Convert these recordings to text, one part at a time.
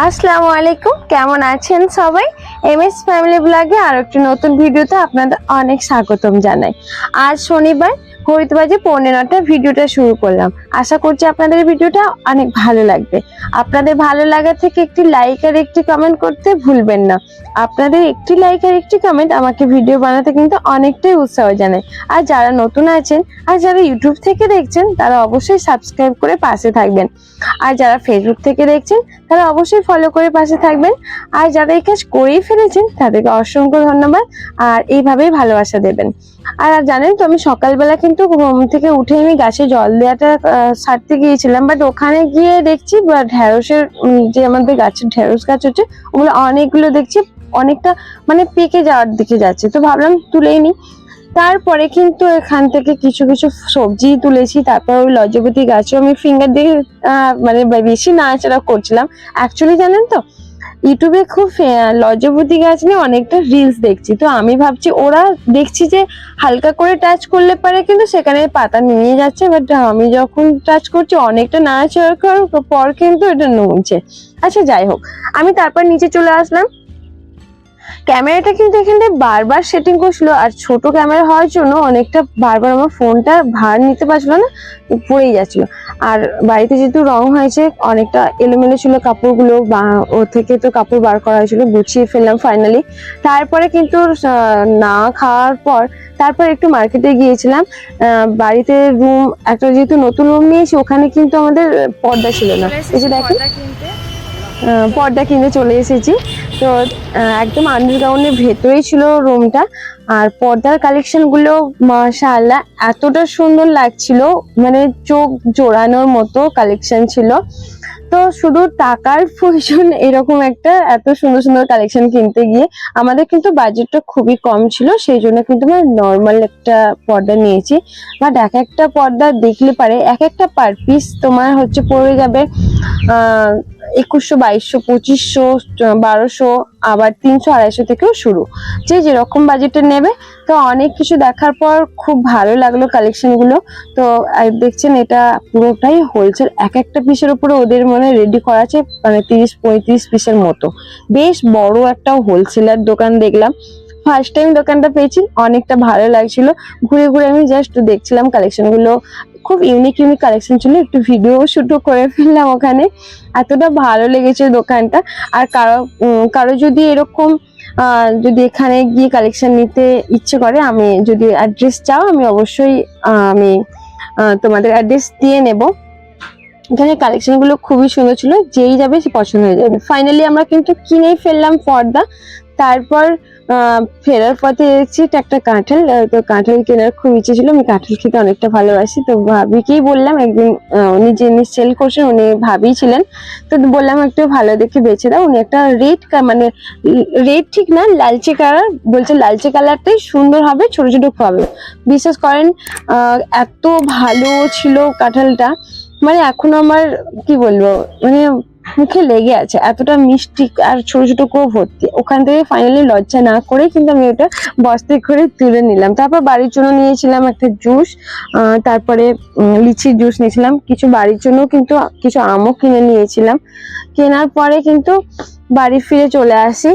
আসসালামু আলাইকুম, কেমন আছেন সবাই? এমএস ফ্যামিলি ব্লগে আর একটি নতুন ভিডিওতে আপনাদের অনেক স্বাগতম জানাই। আজ শনিবার, ঘড়িতে বাজে 9:15 ভিডিওটা শুরু করলাম। আশা করছি আপনাদের ভিডিওটা অনেক ভালো লাগবে। আপনাদের ভালো লাগা থেকে একটি লাইক আর একটি কমেন্ট করতে ভুলবেন না। আপনাদের একটি লাইক আর একটি কমেন্ট আমাকে ভিডিও বানাতে কিন্তু অনেকটাই উৎসাহ জানায়। আর যারা নতুন আছেন আর যারা ইউটিউব থেকে দেখছেন তারা অবশ্যই সাবস্ক্রাইব করে পাশে থাকবেন। আর যারা ফেসবুক থেকে দেখছেন তারা অবশ্যই ফলো করে পাশে থাকবেন। আর যারা এই কাজ করেই ফেলেছেন তাদেরকে অসংখ্য ধন্যবাদ, আর এইভাবেই ভালোবাসা দেবেন। আর জানেন তো, আমি সকালবেলা কিন্তু ঘুম থেকে উঠে আমি গাছে জল দেওয়াটা ছাড়তে গিয়েছিলাম, বাট ওখানে গিয়ে দেখছি ঢেঁড়সের যে আমাদের গাছের ঢেঁড়স গাছ হচ্ছে, ওগুলো অনেকগুলো দেখছি অনেকটা মানে পেকে যাওয়ার দিকে যাচ্ছে, তো ভাবলাম তুলেই নি। তারপরে কিন্তু এখান থেকে কিছু কিছু সবজি তুলেছি। তারপর ওই লজ্জাপতি গাছও আমি ফিঙ্গার দিয়ে মানে বেশি নাড়াচাড়া করছিলাম। অ্যাকচুয়ালি জানেন তো, ইউটিউবে খুব লজ্জাপতি গাছ নিয়ে অনেকটা রিলস দেখছি, তো আমি ভাবছি ওরা দেখছি যে হালকা করে টাচ করলে পারে কিন্তু সেখানে পাতা নিয়ে যাচ্ছে, বাট আমি যখন টাচ করছি অনেকটা নাড়াচাড়া করার পর কিন্তু এটা নড়ছে। আচ্ছা যাই হোক, আমি তারপর নিচে চলে আসলাম। ক্যামেরাটা কিন্তু এখানে বারবার সেটিং করছিল, আর ছোট ক্যামেরা হওয়ার জন্য অনেকটা বারবার আমার ফোনটা ভার নিতে পারছিল না, পড়েই যাচ্ছিল। আর বাড়িতে যেহেতু রং হয়েছে, অনেকটা এলোমেলো ছিল কাপড়গুলো, বা ও থেকে তো কাপড় বার করা হয়েছিল, গুছিয়ে ফেললাম ফাইনালি। তারপরে কিন্তু না খাওয়ার পর তারপর একটু মার্কেটে গিয়েছিলাম। বাড়িতে রুম একটা যেহেতু নতুন রুম নিয়েছি, ওখানে কিন্তু আমাদের পর্দা ছিল না। এই যে দেখেন, পর্দা কিনে চলে এসেছি। তো একদম আন্ডারগ্রাউন্ডের ভেতরেই ছিল রুমটা। আর পর্দার কালেকশন গুলো মাশাআল্লাহ এতটা সুন্দর লাগছিল, মানে চোখ জোড়ানোর মতো কালেকশন ছিল। তো শুধু টাকার প্রয়োজন এরকম একটা এত সুন্দর সুন্দর কালেকশন কিনতে গিয়ে আমাদের কিন্তু বাজেটটা খুবই কম ছিল, সেই জন্য কিন্তু আমরা নর্মাল একটা পর্দা নিয়েছি। বাট এক একটা পর্দা দেখলে পারে এক একটা পার পিস তোমার হচ্ছে পড়ে যাবে 2100, 2200, 2500, 1200, আবার 300, 250 থেকেও শুরু, যে যেরকম বাজেটে নেবে। তো অনেক কিছু দেখার পর খুব ভালো লাগলো কালেকশন গুলো। তো দেখছেন এটা পুরোটাই হোলসেল, এক একটা পিসের উপরে ওদের মনে রেডি করা আছে মানে 30-35 পিসের মতো। বেশ বড় একটা হোলসেলার দোকান দেখলাম। ফার্স্ট টাইম দোকানটা পেয়েছি, অনেকটা ভালো লাগছিল। ঘুরে ঘুরে আমি জাস্ট দেখছিলাম কালেকশন গুলো, খুব ইউনিক ইউনিক কালেকশন ছিল। একটু ভিডিও শুটও করে ফেললাম ওখানে, এতটা ভালো লেগেছে দোকানটা। আর কারো যদি এরকম যদি এখানে গিয়ে কালেকশন নিতে ইচ্ছে করে, আমি যদি অ্যাড্রেস চাও আমি অবশ্যই আমি তোমাদের অ্যাড্রেস দিয়ে নেব। এখানে কালেকশন গুলো খুবই সুন্দর ছিল, যেই যাবে সে পছন্দ হয়ে যাবে। ফাইনালি আমরা কিন্তু কিনেই ফেললাম পর্দা। তারপর ফেরার পথে দেখছি একটা কাঁঠাল, তো কাঁঠাল কেনার খুব ইচ্ছে ছিল, আমি কাঁঠাল খেতে অনেকটা ভালোবাসি। তো ভাবিকেই বললাম, একদিন উনি যিনি সেল করছেন উনি ভাবি ছিলেন, তো বললাম একটু ভালো দেখে বেছে দাও। উনি একটা রেড মানে রেড ঠিক না, লালচে কালার বলছে, লালচে কালারটাই সুন্দর হবে, ছোট ছোট হবে। বিশ্বাস করেন এত ভালো ছিল কাঁঠালটা, মানে এখন আমার কি বলবো, মানে মুখে লেগে আছে, এতটা মিষ্টি আর ছোট ছোট করে ভর্তি। ওখান থেকে ফাইনালি লজ্জা না করে কিন্তু আমি ওটা বস্তায় করে তুলে নিলাম। তারপর বাড়ির জন্য নিয়েছিলাম একটা জুস, তারপরে লিচির জুস নিয়েছিলাম কিছু বাড়ির জন্য, কিন্তু কিছু আমও কিনে নিয়েছিলাম। কেনার পরে কিন্তু বাড়ি ফিরে চলে আসি।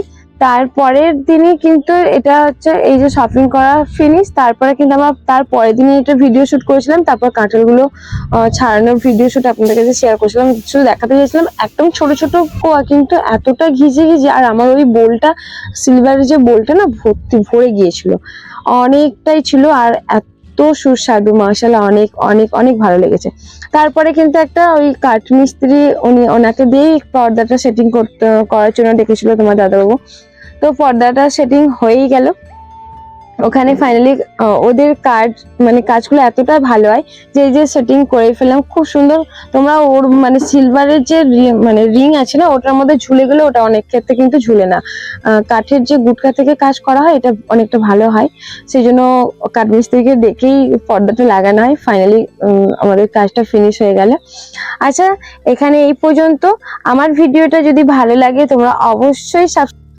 তারপরের দিনই কিন্তু এটা হচ্ছে এই যে শপিং করা ফিনিশ। তারপরে কিন্তু আমরা তার পরের দিনই এটা ভিডিও শুট করেছিলাম। তারপর কাঁঠালগুলো ছাড়ানোর ভিডিও শুট আপনাদের কাছে শেয়ার করেছিলাম, শুধু দেখাতে চেয়েছিলাম। একদম ছোট ছোট কোয়া, কিন্তু এতটা ঘিজে ঘিজে, আর আমার ওই বোলটা সিলভারের যে বোলটা না ভর্তি ভরে গিয়েছিল, অনেকটাই ছিল, আর এত সুস্বাদু মাশাআল্লাহ, অনেক অনেক অনেক ভালো লেগেছে। তারপরে কিন্তু একটা ওই কাঠ মিস্ত্রি, ওনাকে দিয়ে পর্দাটা সেটিং করার জন্য ডেকেছিল তোমার দাদাবাবু। তো পর্দাটা সেটিং হয়েই গেল ওখানে ফাইনালি। ওদের মানে কাজগুলো এতটা ভালো হয় যে এই যে সেটিং করে ফেললাম খুব সুন্দর। তোমরা ওর মানে সিলভারের যে মানে রিং আছে না, ওটার মধ্যে ঝুলে গেলে ওটা অনেক ক্ষেত্রে কিন্তু ঝুলে না। কাঠের যে গুটকা থেকে কাজ করা হয় এটা অনেকটা ভালো হয়, সেই জন্য কাঠমিস্ত্রিকে ডেকেই পর্দাটা লাগানো হয়। ফাইনালি আমাদের কাজটা ফিনিশ হয়ে গেল। আচ্ছা, এখানে এই পর্যন্ত। আমার ভিডিওটা যদি ভালো লাগে তোমরা অবশ্যই